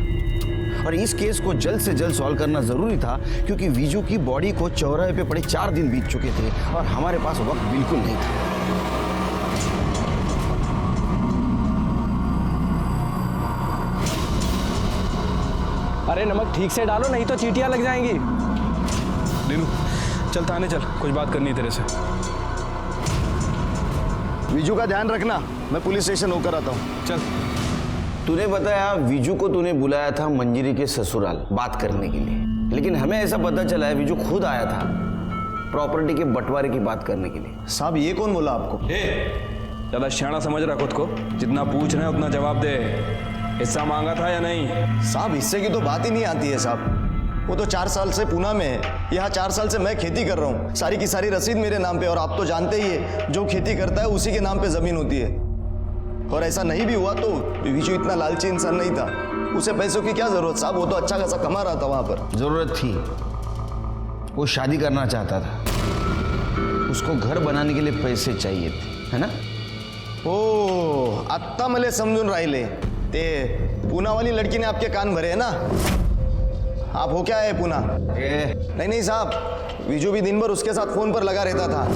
Speaker 4: और इस केस को जल्द से जल्द सॉल्व करना जरूरी था क्योंकि विजू की बॉडी को चौराहे पे पड़े 4 दिन बीत चुके थे और हमारे पास वक्त बिल्कुल नहीं था।
Speaker 5: अरे नमक ठीक से डालो, नहीं तो चींटियां लग जाएंगी। दीनू चल थाने चल, कुछ बात करनी है तेरे से।
Speaker 1: विजू का ध्यान रखना, मैं पुलिस स्टेशन होकर आता हूँ।
Speaker 5: चल।
Speaker 4: तूने बताया विजू को तूने बुलाया था मंजीरी के ससुराल बात करने के लिए, लेकिन हमें ऐसा पता चला है विजू खुद आया था प्रॉपर्टी के बंटवारे की बात करने के लिए।
Speaker 1: साहब ये कौन बोला आपको?
Speaker 5: ज्यादा शाना समझ रहा खुद को, जितना पूछ रहे हैं उतना जवाब दे। हिस्सा मांगा था या नहीं?
Speaker 1: साहब हिस्से की तो बात ही नहीं आती है साहब। वो तो 4 साल से पूना में है, यहाँ 4 साल से मैं खेती कर रहा हूँ। सारी की सारी रसीद मेरे नाम पे, और आप तो जानते ही है जो खेती करता है उसी के नाम पे जमीन होती है। और ऐसा नहीं भी हुआ तो विजू इतना लालची इंसान नहीं था, उसे पैसों की क्या जरूरत साहब, वो तो अच्छा खासा कमा रहा था वहां पर।
Speaker 4: जरूरत थी, वो शादी करना चाहता था, उसको घर बनाने के लिए पैसे चाहिए थे, है ना?
Speaker 1: ओ आत्ता मले समजून राहिले ते पूना वाली लड़की ने आपके कान भरे है ना? आप हो क्या है पूना? नहीं साहब, विजू भी दिन भर उसके साथ फोन पर लगा रहता था।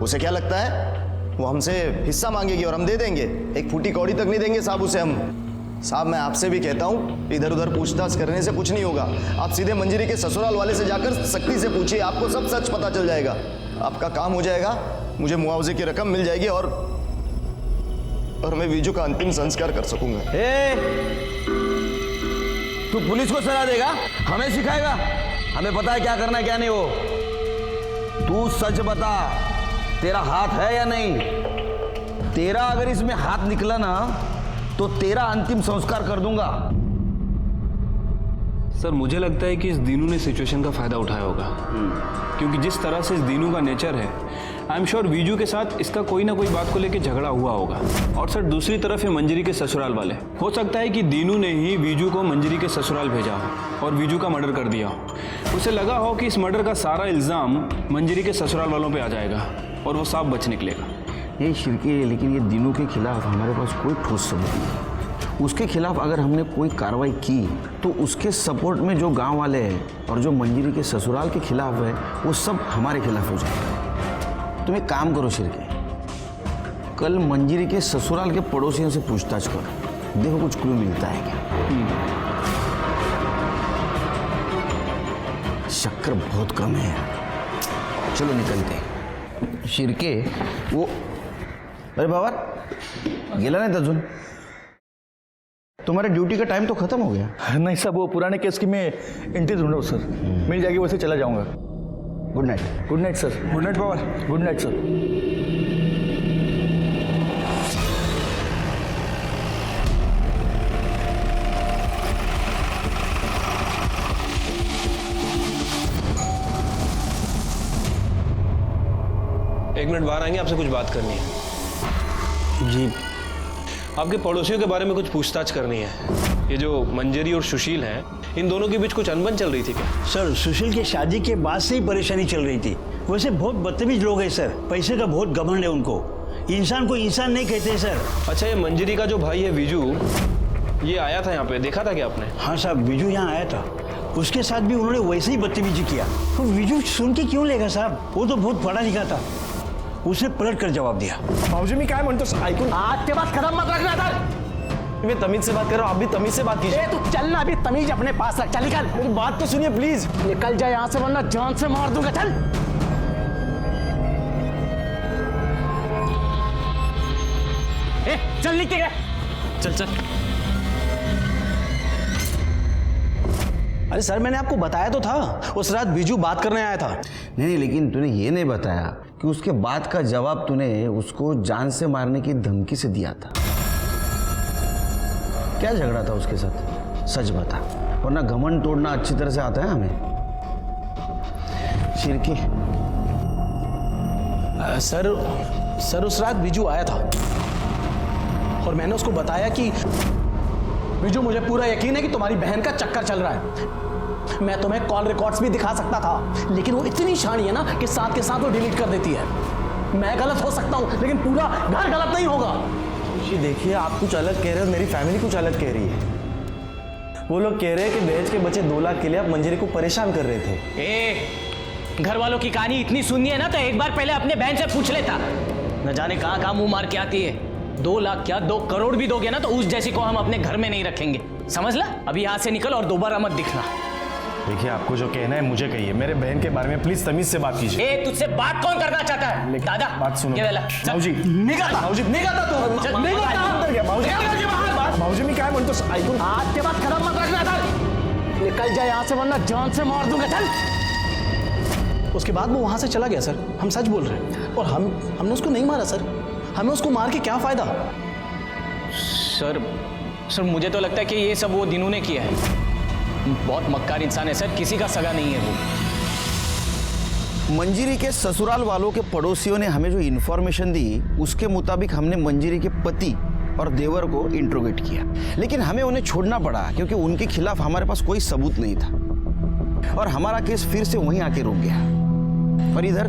Speaker 1: उसे क्या लगता है वो हमसे हिस्सा मांगेगी और हम दे देंगे? एक फूटी कौड़ी तक नहीं देंगे साहब उसे हम। साहब मैं आपसे भी कहता हूँ, इधर उधर पूछताछ करने से कुछ नहीं होगा। आप सीधे मंजीरी के ससुराल वाले से जाकर सख्ती से पूछिए, आपको सब सच पता चल जाएगा, आपका काम हो जाएगा, मुझे मुआवजे की रकम मिल जाएगी और मैं विजू का अंतिम संस्कार कर सकूंगा।
Speaker 4: तू पुलिस को सलाह देगा, हमें सिखाएगा? हमें पता है क्या करना है क्या नहीं। वो तू सच बता, तेरा हाथ है या नहीं? तेरा अगर इसमें हाथ निकला ना तो तेरा अंतिम संस्कार कर दूंगा।
Speaker 5: सर मुझे लगता है कि इस दीनू ने सिचुएशन का फायदा उठाया होगा, क्योंकि जिस तरह से इस दीनू का नेचर है, आई एम श्योर विजू के साथ इसका कोई ना कोई बात को लेकर झगड़ा हुआ होगा। और सर दूसरी तरफ है मंजीरी के ससुराल वाले, हो सकता है कि दीनू ने ही विजू को मंजीरी के ससुराल भेजा हो और विजू का मर्डर कर दिया हो। उसे लगा हो कि इस मर्डर का सारा इल्जाम मंजीरी के ससुराल वालों पे आ जाएगा और वो साफ बच निकलेगा।
Speaker 4: ये शिरके, लेकिन ये दीनू के खिलाफ हमारे पास कोई ठोस सबूत नहीं। उसके खिलाफ अगर हमने कोई कार्रवाई की तो उसके सपोर्ट में जो गांव वाले हैं और जो मंजीरी के ससुराल के खिलाफ है वो सब हमारे खिलाफ हो जाएगा। तुम एक काम करो शिरके, कल मंजीरी के ससुराल के पड़ोसियों से पूछताछ करो, देखो कुछ क्लू मिलता है क्या। शक्कर बहुत कम है, चलो निकलते हैं। शिरके वो, अरे बाबा गेला नहीं अजून? तुम्हारे ड्यूटी का टाइम तो खत्म हो गया।
Speaker 6: नहीं साहब, वो पुराने केस की मैं एंट्री ढूंढ रहा हूँ सर, मिल जाएगी वैसे चला जाऊंगा।
Speaker 4: Good night.
Speaker 6: Good night sir.
Speaker 5: Good night Pawar.
Speaker 6: Good night sir.
Speaker 5: एक मिनट बाहर आएंगे, आपसे कुछ बात करनी है।
Speaker 10: जी।
Speaker 5: आपके पड़ोसियों के बारे में कुछ पूछताछ करनी है। ये जो मंजरी और सुशील हैं, इन दोनों के बीच कुछ अनबन चल रही थी क्या?
Speaker 12: सर, सुशील की शादी के बाद से ही परेशानी चल रही थी। वैसे बहुत बदतमीज लोग हैं सर, पैसे का बहुत घमंड है उनको। इंसान को इंसान नहीं कहते सर।
Speaker 5: अच्छा, ये मंजरी का जो भाई है विजू, ये आया था यहाँ पे, देखा था क्या आपने?
Speaker 12: हाँ साहब, विजू यहाँ आया था। उसके साथ भी उन्होंने वैसे ही बदतमीजी किया। तो विजू सुन के क्यों लेगा साहब? वो तो बहुत पढ़ा लिखा था। उसने पलट कर जवाब दिया।
Speaker 6: भाऊजी मी काय म्हणतो ऐकून
Speaker 10: आज के बाद कदम मत रखना था।
Speaker 6: मैं तमीज से बात कर रहा हूँ, आप भी तमीज से बात कीजिए।
Speaker 10: तू चलना, अभी तमीज अपने पास रख। चल निकल,
Speaker 6: मेरी बात तो सुनिए प्लीज।
Speaker 10: निकल जाए यहाँ से वरना जान से मार दूंगा। चल। चल नीचे गए।
Speaker 5: चल चल।
Speaker 10: अरे सर, मैंने आपको बताया तो था, उस रात बिजू बात करने आया था।
Speaker 4: नहीं, लेकिन तूने ये नहीं बताया कि उसके बाद का जवाब तूने उसको जान से मारने की धमकी से दिया था। क्या झगड़ा था उसके साथ? सच बता, वरना घमंड तोड़ना अच्छी तरह से आता है हमें। शिरकी।
Speaker 10: सर उस रात बिजू आया था और मैंने उसको बताया कि बिजू, मुझे पूरा यकीन है कि तुम्हारी बहन का चक्कर चल रहा है। मैं तुम्हें कॉल रिकॉर्ड्स भी दिखा सकता था, लेकिन वो इतनी शानी है ना कि साथ के साथ वो डिलीट कर देती है। मैं गलत हो सकता हूं, लेकिन पूरा घर गलत नहीं होगा।
Speaker 6: जी देखिए, आप कुछ अलग कह रहे हो, मेरी फैमिली कुछ अलग कह रही है। वो लोग कह रहे हैं कि दहेज के बचे 2 लाख के लिए आप मंजरी को परेशान कर रहे थे।
Speaker 10: घर वालों की कहानी इतनी सुननी है ना तो एक बार पहले अपने बहन से पूछ लेता। न जाने कहां कहां मुंह मार के आती है। 2 लाख क्या 2 करोड़ भी दोगे ना तो उस जैसी को हम अपने घर में नहीं रखेंगे, समझ ला। अभी यहाँ से निकल और दोबारा मत दिखना।
Speaker 6: देखिए, आपको जो कहना है मुझे कहिए, मेरे बहन के बारे में प्लीज तमीज से बात कीजिए।
Speaker 10: तुझसे बात कौन करना चाहता है? दादा
Speaker 6: बात सुनो।
Speaker 10: भाऊजी निकलता
Speaker 6: भाऊजी मी काय म्हणतो ऐकून।
Speaker 10: आज के बाद कदम मत रखना था। निकल जाए यहाँ से वरना जान से मार दूंगा। चल। उसके बाद वो वहां से चला गया सर, हम सच बोल रहे हैं। और हमने उसको नहीं मारा सर, हमें उसको मार के क्या फायदा?
Speaker 13: सर मुझे तो लगता है कि ये सब वो दिनों ने किया है। बहुत मक्कार इंसान है सर, किसी का सगा नहीं है वो।
Speaker 4: मंजरी के ससुराल वालों के पड़ोसियों ने हमें जो इन्फॉर्मेशन दी, उसके मुताबिक हमने मंजरी के पति और देवर को इंट्रोगेट किया, लेकिन हमें उन्हें छोड़ना पड़ा क्योंकि उनके खिलाफ हमारे पास कोई सबूत नहीं था और हमारा केस फिर से वहीं आके रुक गया। पर इधर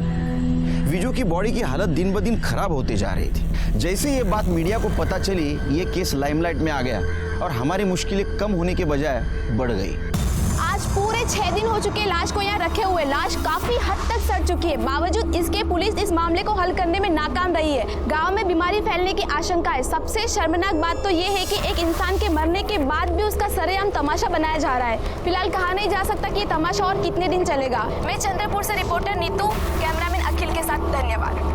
Speaker 4: विजू की बॉडी की हालत दिन ब दिन खराब होती जा रही थी। जैसे ये बात मीडिया को पता चली, ये केस लाइमलाइट में आ गया और हमारी मुश्किलें कम होने के बजाय बढ़ गई।
Speaker 14: आज पूरे 6 दिन हो चुके लाश को यहाँ रखे हुए। लाश काफी हद तक सड़ चुकी है। बावजूद इसके पुलिस इस मामले को हल करने में नाकाम रही है। गांव में बीमारी फैलने की आशंका है। सबसे शर्मनाक बात तो ये है कि एक इंसान के मरने के बाद भी उसका सरेआम तमाशा बनाया जा रहा है। फिलहाल कहा नहीं जा सकता कि ये तमाशा और कितने दिन चलेगा। मैं चंद्रपुर से रिपोर्टर नीतू, कैमरामैन अखिल के साथ धन्यवाद।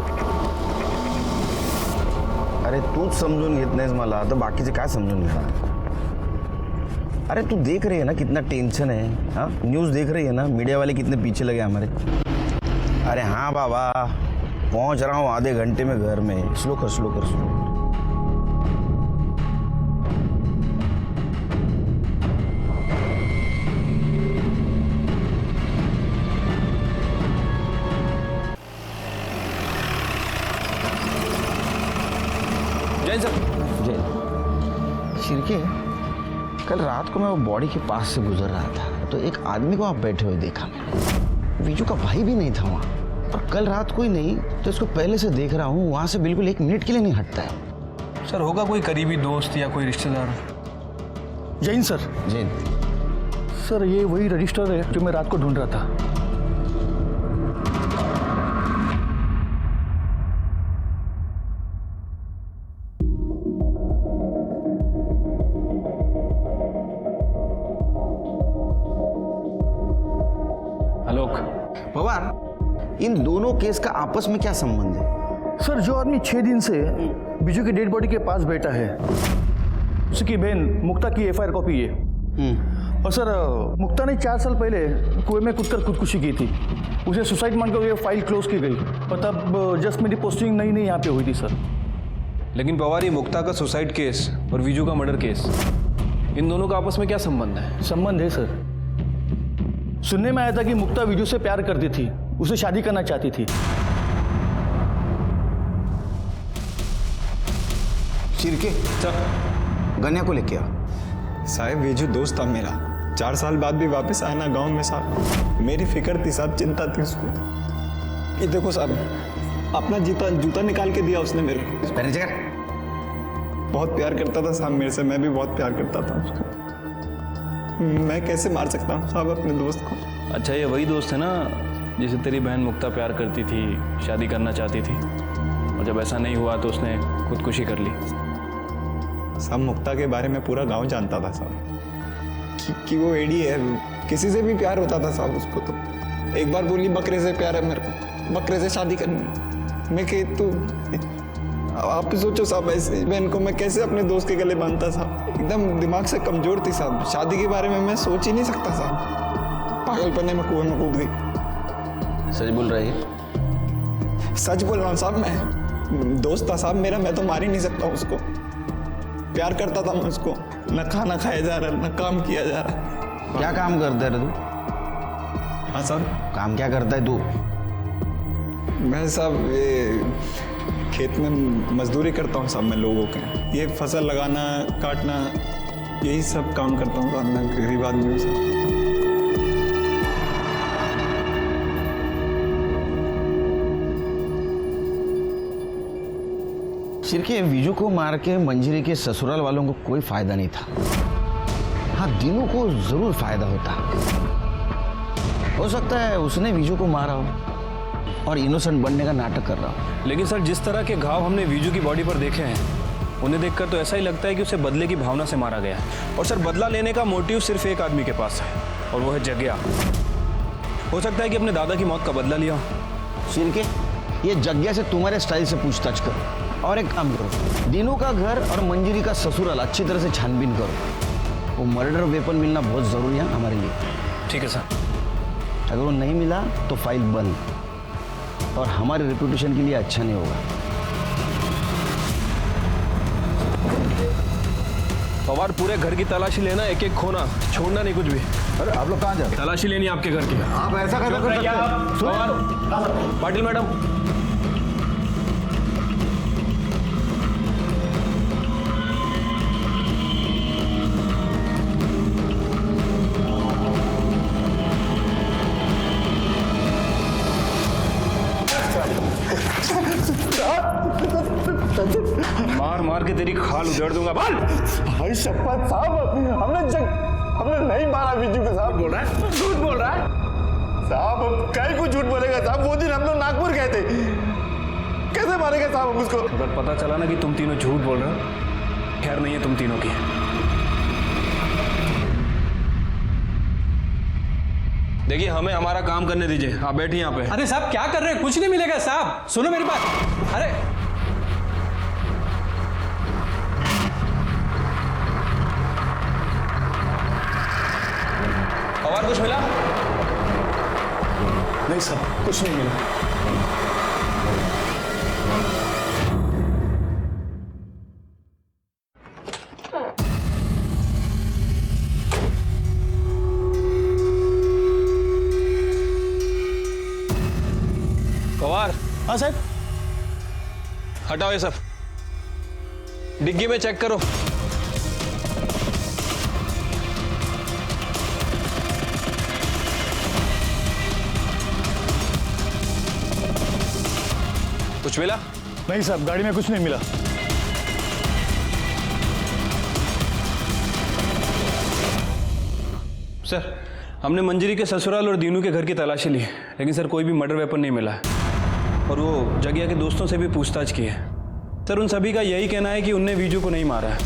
Speaker 4: अरे तूच समजून घेत नाहीस मला, तर बाकीचे काय समजून घेणार? अरे तू देख रही है ना कितना टेंशन है। हाँ, न्यूज़ देख रही है ना, मीडिया वाले कितने पीछे लगे हमारे। अरे हाँ बाबा, पहुंच रहा हूँ आधे घंटे में घर में। स्लो कर स्लो कर स्लो।
Speaker 5: जय सर।
Speaker 4: जय शिरके, कल रात को मैं वो बॉडी के पास से गुजर रहा था तो एक आदमी को वहाँ बैठे हुए देखा मैंने। विजू का भाई भी नहीं था वहाँ, और कल रात कोई नहीं तो इसको पहले से देख रहा हूँ, वहाँ से बिल्कुल 1 मिनट के लिए नहीं हटता है।
Speaker 5: सर होगा कोई करीबी दोस्त या कोई रिश्तेदार।
Speaker 12: जैन सर।
Speaker 4: जैन
Speaker 12: सर, ये वही रजिस्टर है जो मैं रात को ढूंढ रहा था।
Speaker 4: पवार, इन दोनों केस का आपस में क्या संबंध है?
Speaker 12: सर, जो आदमी 6 दिन से बिजू की डेड बॉडी के पास बैठा है, उसकी बहन मुक्ता की FIR कॉपी है। और सर, मुक्ता ने 4 साल पहले कुएं में कूदकर खुदकुशी की थी। उसे सुसाइड मानकर ये फाइल क्लोज की गई। और तब जस्ट मेरी पोस्टिंग नई यहाँ पे हुई थी सर।
Speaker 5: लेकिन पवार, ये मुक्ता का सुसाइड केस और विजू का मर्डर केस, इन दोनों का आपस में क्या संबंध है?
Speaker 12: संबंध है सर। सुनने में आया था कि मुक्ता विजू से प्यार करती थी, उसे शादी करना चाहती थी।
Speaker 4: शिरके
Speaker 3: सर
Speaker 4: गन्या को लेके आओ।
Speaker 15: साहब विजू दोस्त था मेरा, 4 साल बाद भी वापस आया ना गांव में साहब। मेरी फिक्र थी साहब, चिंता थी उसको। ये देखो साहब, अपना जूता निकाल के दिया उसने मेरे को। बहुत प्यार करता था साहब मेरे से, मैं भी बहुत प्यार करता था उसको। मैं कैसे मार सकता हूँ साहब अपने दोस्त को।
Speaker 5: अच्छा, ये वही दोस्त है ना जिसे तेरी बहन मुक्ता प्यार करती थी, शादी करना चाहती थी, और जब ऐसा नहीं हुआ तो उसने खुदकुशी कर ली।
Speaker 15: साहब मुक्ता के बारे में पूरा गांव जानता था साहब कि वो एडी है, किसी से भी प्यार होता था साहब उसको। तो एक बार बोली बकरे से प्यार है मेरे को, बकरे से शादी करनी। मैं कही तो आप सोचो साहब, ऐसे बहन को मैं कैसे अपने दोस्त के गले बांधता साहब। एकदम दिमाग से कमजोर थी साहब, शादी के बारे में मैं सोच ही नहीं सकता साहब। पागलपने में कुएं में कूद गई।
Speaker 4: सच बोल रही है?
Speaker 15: सच बोल रहा हूँ साहब, मैं दोस्त था साहब मेरा, मैं तो मार ही नहीं सकता उसको। प्यार करता था मैं उसको, न खाना खाया जा रहा, न काम किया जा रहा।
Speaker 4: क्या काम करता है तू?
Speaker 15: हाँ साहब।
Speaker 4: काम क्या करता है तू?
Speaker 15: मैं साहब ये खेत में मजदूरी करता हूँ साहब, मैं लोगों के ये फसल लगाना काटना यही सब काम करता हूँ साहब। मैं गरीब आदमी हूँ साहब।
Speaker 4: शिरके, विजू को मार के मंजरी के ससुराल वालों को कोई फायदा नहीं था। हाँ, दीनू को जरूर फायदा होता। हो सकता है उसने विजू को मारा हो और इनोसेंट बनने का नाटक कर रहा हो।
Speaker 5: लेकिन सर, जिस तरह के घाव हमने वीजू की बॉडी पर देखे हैं, उन्हें देखकर तो ऐसा ही लगता है कि उसे बदले की भावना से मारा गया है। और सर, बदला लेने का मोटिव सिर्फ एक आदमी के पास है, और वो है जग्या। हो सकता है कि अपने दादा की मौत का बदला लिया हो।
Speaker 4: शिरके, ये जग्या से तुम्हारे स्टाइल से पूछताछ करो, और एक काम करो, दीनू का घर और मंजरी का ससुराल अच्छी तरह से छानबीन करो। वो मर्डर वेपन मिलना बहुत जरूरी है हमारे लिए।
Speaker 5: ठीक है सर।
Speaker 4: अगर वो नहीं मिला तो फाइल बंद, और हमारे रेपुटेशन के लिए अच्छा नहीं होगा।
Speaker 5: पवार, पूरे घर की तलाशी लेना, एक एक खोना, छोड़ना नहीं कुछ भी।
Speaker 2: अरे आप लोग कहाँ जा रहे?
Speaker 5: तलाशी लेनी आपके घर की।
Speaker 2: आप ऐसा कैसे कर सकते हैं?
Speaker 5: पवार, पाटिल मैडम। मार मार के तेरी खाल उधेड़ दूंगा। बोल
Speaker 15: भाई शपथ साहब, हमने नहीं मारा विजू को साहब।
Speaker 5: बोल रहा है, झूठ बोल रहा है
Speaker 15: साहब। अब कहीं को झूठ बोलेगा साहब? वो दिन हम लोग नागपुर गए थे, कैसे मारेगा साहब हम उसको?
Speaker 5: अगर पता चला ना कि तुम तीनों झूठ बोल रहे हो, खैर नहीं है तुम तीनों की। देखिए, हमें हमारा काम करने दीजिए। आप बैठिए यहाँ पे।
Speaker 13: अरे साहब, क्या कर रहे हैं? कुछ नहीं मिलेगा साहब, सुनो मेरी बात। अरे
Speaker 5: पवार, कुछ मिला?
Speaker 15: नहीं साहब, कुछ नहीं मिला।
Speaker 5: पवार।
Speaker 12: हाँ साहब।
Speaker 5: हटाओ ये सब, डिग्गी में चेक करो। कुछ मिला?
Speaker 12: नहीं साहब, गाड़ी में कुछ नहीं मिला।
Speaker 5: सर, हमने मंजरी के ससुराल और दीनू के घर की तलाशी ली, लेकिन सर कोई भी मर्डर वेपन नहीं मिला है। और वो जगिया के दोस्तों से भी पूछताछ की है। सर, उन सभी का यही कहना है कि उनने वीजू को नहीं मारा है।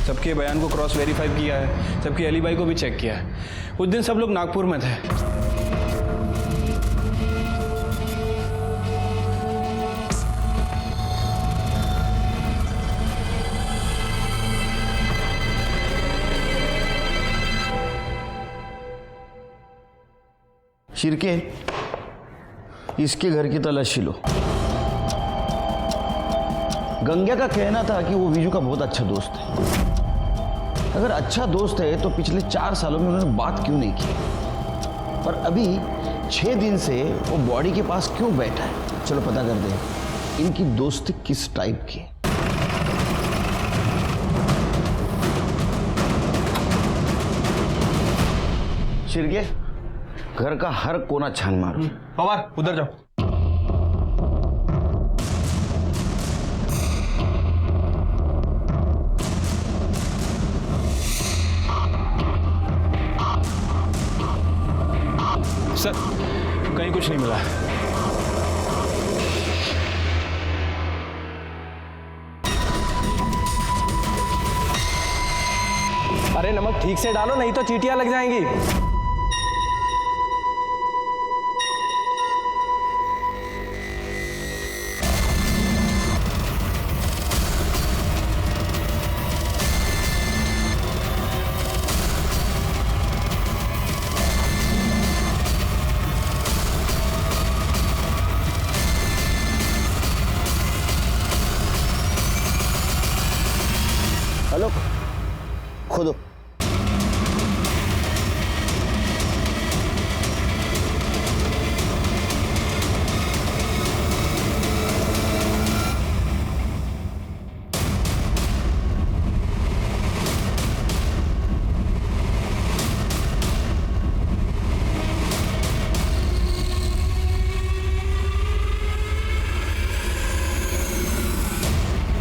Speaker 5: सबके बयान को क्रॉस वेरीफाई किया है, सबकी एलिबाई को भी चेक किया है। उस दिन सब लोग नागपुर में थे।
Speaker 4: शिरके, इसके घर की तलाशी लो। गंगा का कहना था कि वो विजू का बहुत अच्छा दोस्त है। अगर अच्छा दोस्त है तो पिछले 4 सालों में उन्होंने बात क्यों नहीं की? और अभी 6 दिन से वो बॉडी के पास क्यों बैठा है? चलो पता कर दे इनकी दोस्ती किस टाइप की है। शिरके, घर का हर कोना छान मारो।
Speaker 6: पवार उधर जाओ।
Speaker 5: सर कहीं कुछ नहीं मिला। अरे नमक ठीक से डालो नहीं तो चींटियां लग जाएंगी।
Speaker 4: हेलो, खोदो।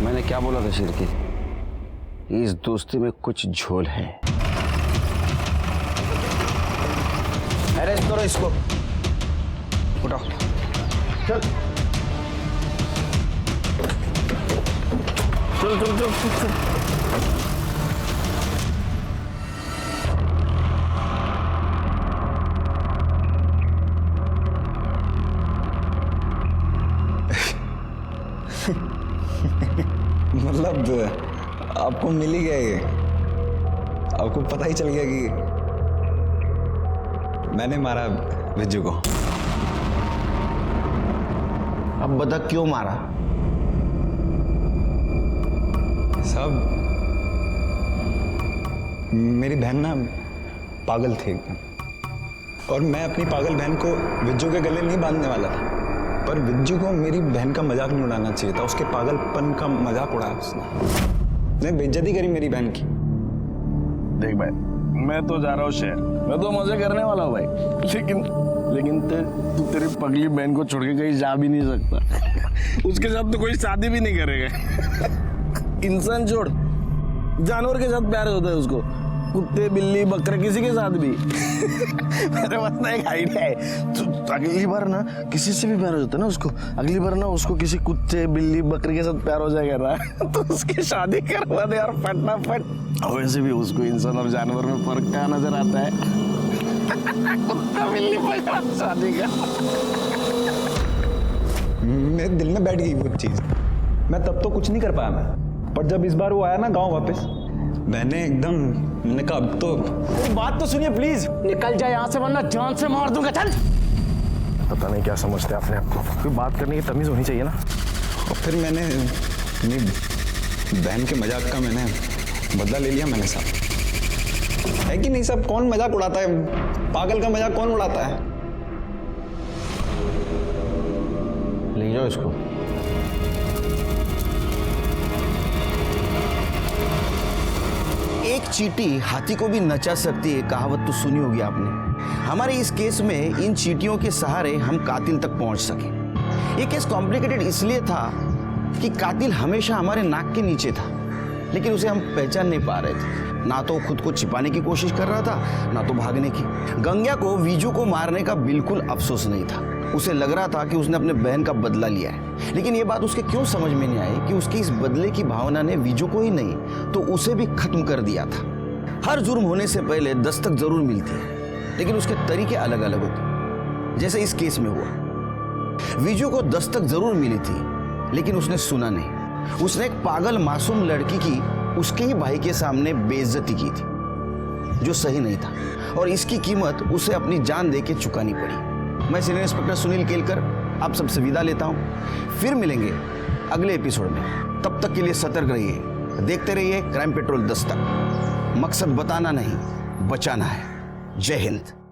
Speaker 4: मैंने क्या बोला था शिरके? इस दोस्ती में कुछ झोल है। अरेस्ट करो इसको। उठाओ। चल चल चल चल चल।
Speaker 15: मतलब आपको मिल ही गया ये? आपको पता ही चल गया कि मैंने मारा विज्जू को?
Speaker 4: अब बता क्यों मारा?
Speaker 15: साहब मेरी बहन ना पागल थी एकदम, और मैं अपनी पागल बहन को विज्जू के गले नहीं बांधने वाला था, पर विज्जू को मेरी बहन का मजाक नहीं उड़ाना चाहिए था। उसके पागलपन का मजाक उड़ाया उसने बेइज्जती करी मेरी बहन की।
Speaker 6: देख भाई, मैं तो जा रहा हूँ शहर, मैं तो मजे करने वाला हूँ भाई, लेकिन तू तेरी पगली बहन को छोड़ के कहीं जा भी नहीं सकता। उसके साथ तो कोई शादी भी नहीं करेगा। इंसान छोड़, जानवर के साथ प्यार होता है उसको, कुत्ते बिल्ली बकरे किसी के साथ भी। मेरे पास ना एक आइडिया है, तो अगली बार ना किसी से भी प्यार हो जाता है ना उसको, अगली बार ना उसको किसी कुत्ते बिल्ली बकरे के साथ प्यार हो जाएगा ना, तो उसकी शादी करवा दे यार फटाफट। और वैसे भी उसको इंसान और जानवर में फर्क क्या नजर आता है? कुत्ता बिल्ली बकरा शादी का।
Speaker 15: मेरे दिल में बैठ गई वो चीज। मैं तब तो कुछ नहीं कर पाया मैं, पर जब इस बार वो आया ना गांव वापस, मैंने कहा अब तो
Speaker 10: बात तो सुनिए प्लीज। निकल जाए यहाँ से वरना जान से मार दूंगा। चल।
Speaker 6: पता नहीं क्या समझते अपने आप को, कोई बात करने की तमीज होनी चाहिए ना।
Speaker 15: और फिर मैंने अपनी बहन के मजाक का मैंने बदला ले लिया मैंने साहब। है कि नहीं साहब? कौन मजाक उड़ाता है? पागल का मजाक कौन उड़ाता है?
Speaker 4: ले जाओ इसको। एक चींटी हाथी को भी नचा सकती है, कहावत तो सुनी होगी आपने। हमारे इस केस में इन चींटियों के सहारे हम कातिल तक पहुंच सके। ये केस कॉम्प्लिकेटेड इसलिए था कि कातिल हमेशा हमारे नाक के नीचे था, लेकिन उसे हम पहचान नहीं पा रहे थे। ना तो खुद को छिपाने की कोशिश कर रहा था, ना तो भागने की। गंग्या को विजू को मारने का बिल्कुल अफसोस नहीं था। उसे लग रहा था कि उसने अपने बहन का बदला लिया है, लेकिन ये बात उसके क्यों समझ में नहीं आई कि उसकी इस बदले की भावना ने विजू को ही नहीं तो उसे भी खत्म कर दिया था। हर जुर्म होने से पहले दस्तक जरूर मिलती है, लेकिन उसके तरीके अलग अलग होते। जैसे इस केस में हुआ, विजू को दस्तक जरूर मिली थी, लेकिन उसने सुना नहीं। उसने एक पागल मासूम लड़की की उसके ही भाई के सामने बेइज्जती की थी, जो सही नहीं था, और इसकी कीमत उसे अपनी जान दे के चुकानी पड़ी। मैं सीनियर इंस्पेक्टर सुनील केलकर आप सबसे विदा लेता हूं। फिर मिलेंगे अगले एपिसोड में। तब तक के लिए सतर्क रहिए, देखते रहिए क्राइम पेट्रोल दस्तक। मकसद बताना नहीं, बचाना है। जय हिंद।